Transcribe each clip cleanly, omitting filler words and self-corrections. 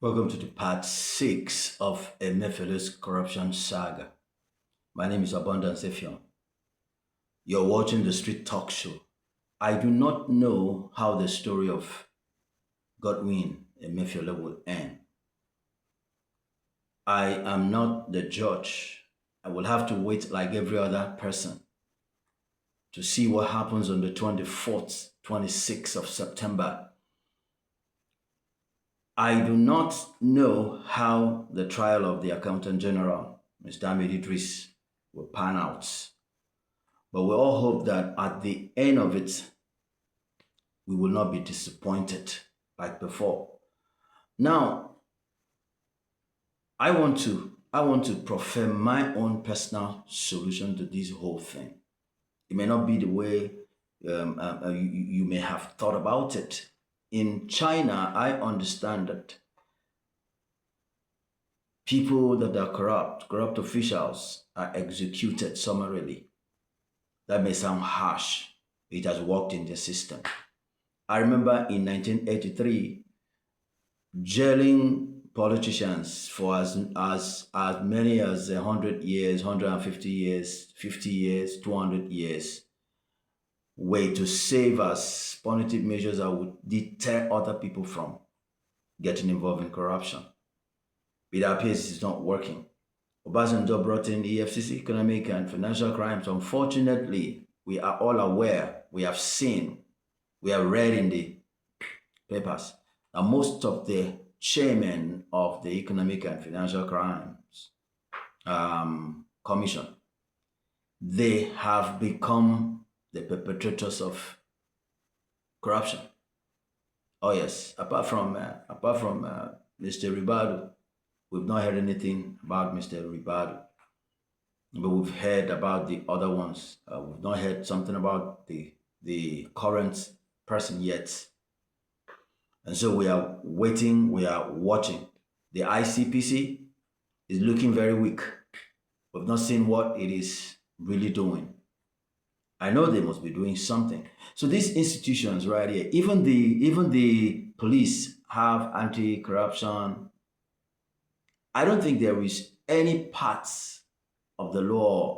Welcome to the part 6 of Emefiele's corruption saga. My name is Abundance Effion. You're watching the Street Talk Show. I do not know how the story of Godwin Emefiele will end. I am not the judge. I will have to wait like every other person to see what happens on the 24th, 26th of September. I do not know how the trial of the Accountant General, Mr. Ahmed Idris, will pan out. But we all hope that at the end of it, we will not be disappointed like before. Now, I want to prefer my own personal solution to this whole thing. It may not be the way you may have thought about it. In China, I understand that people that are corrupt officials, are executed summarily. That may sound harsh. It has worked in the system. I remember in 1983, jailing politicians for as many as 100 years, 150 years, 50 years, 200 years, way to save us punitive measures that would deter other people from getting involved in corruption. It appears it's not working. Obasanjo brought in EFCC, economic and financial crimes. Unfortunately, we are all aware, we have seen, we have read in the papers that most of the chairmen of the Economic and Financial Crimes Commission, they have become the perpetrators of corruption. Oh yes, apart from Mr. Ribadu, we've not heard anything about Mr. Ribadu, but we've heard about the other ones. We've not heard something about the current person yet. And so we are waiting, we are watching. The ICPC is looking very weak. We've not seen what it is really doing. I know they must be doing something. So these institutions right here, even the police have anti-corruption. I don't think there is any parts of the law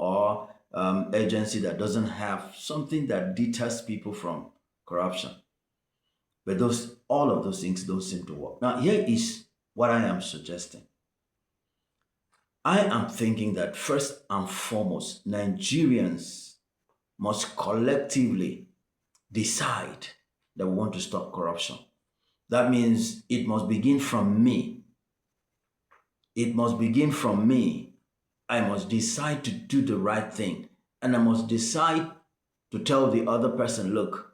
or agency that doesn't have something that deters people from corruption. But all of those things don't seem to work. Now, here is what I am suggesting. I am thinking that first and foremost, Nigerians must collectively decide that we want to stop corruption. That means it must begin from me. It must begin from me. I must decide to do the right thing. And I must decide to tell the other person, look,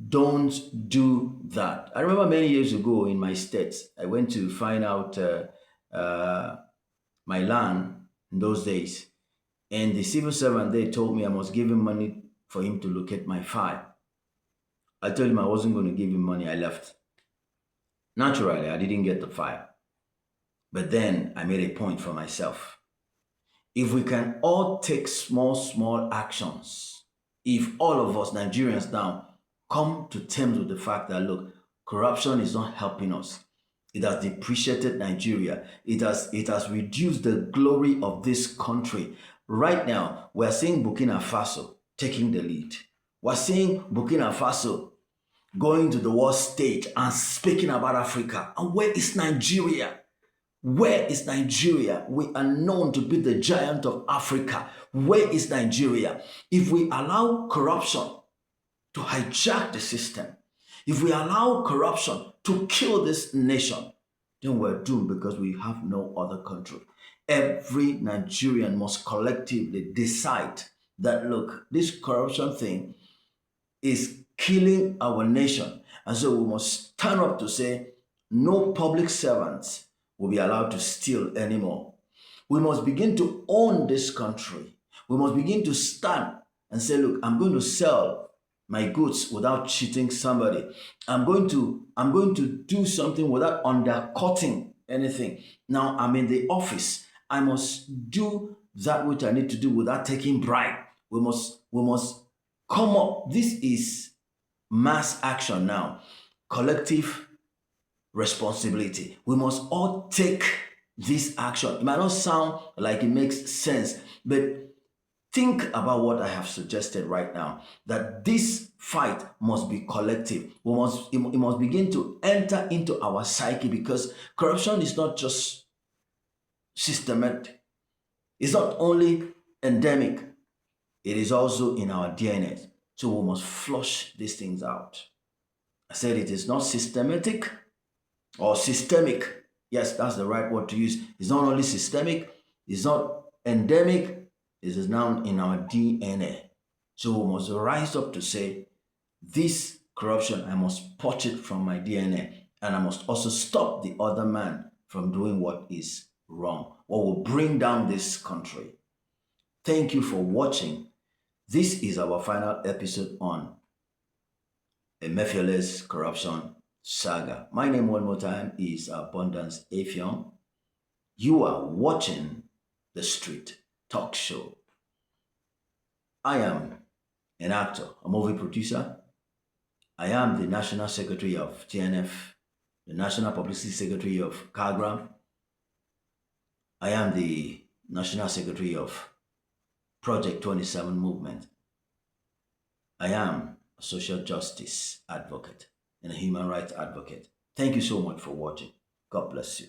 don't do that. I remember many years ago in my state, I went to find out my land in those days. And the civil servant, they told me I must give him money for him to locate my file. I told him I wasn't going to give him money. I left. Naturally, I didn't get the file. But then I made a point for myself. If we can all take small actions, if all of us Nigerians now come to terms with the fact that, look, corruption is not helping us. It has depreciated Nigeria. It has reduced the glory of this country. Right now, we're seeing Burkina Faso taking the lead. We're seeing Burkina Faso going to the world stage and speaking about Africa. And where is Nigeria? Where is Nigeria? We are known to be the giant of Africa. Where is Nigeria? If we allow corruption to hijack the system, if we allow corruption to kill this nation, then we're doomed because we have no other country. Every Nigerian must collectively decide that, look, this corruption thing is killing our nation. And so we must stand up to say, no public servants will be allowed to steal anymore. We must begin to own this country. We must begin to stand and say, look, I'm going to sell my goods without cheating somebody. I'm going to do something without undercutting anything. Now I'm in the office. I must do that which I need to do without taking bribe. We must come up. This is mass action now. Collective responsibility. We must all take this action. It might not sound like it makes sense, but think about what I have suggested right now, that this fight must be collective. It must begin to enter into our psyche, because corruption is not just systematic, it's not only endemic, it is also in our DNA. So we must flush these things out. I said it is not systematic or systemic. Yes, that's the right word to use. It's not only systemic, it's not endemic, it is now in our DNA. So we must rise up to say, this corruption, I must purge it from my DNA. And I must also stop the other man from doing what is wrong, what will bring down this country. Thank you for watching. This is our final episode on Emefiele's corruption saga. My name, one more time, is Abundance Afion. You are watching the Street Talk Show. I am an actor, a movie producer. I am the National Secretary of TNF, the National Publicity Secretary of Kagram. I am the National Secretary of Project 27 Movement. I am a social justice advocate and a human rights advocate. Thank you so much for watching. God bless you.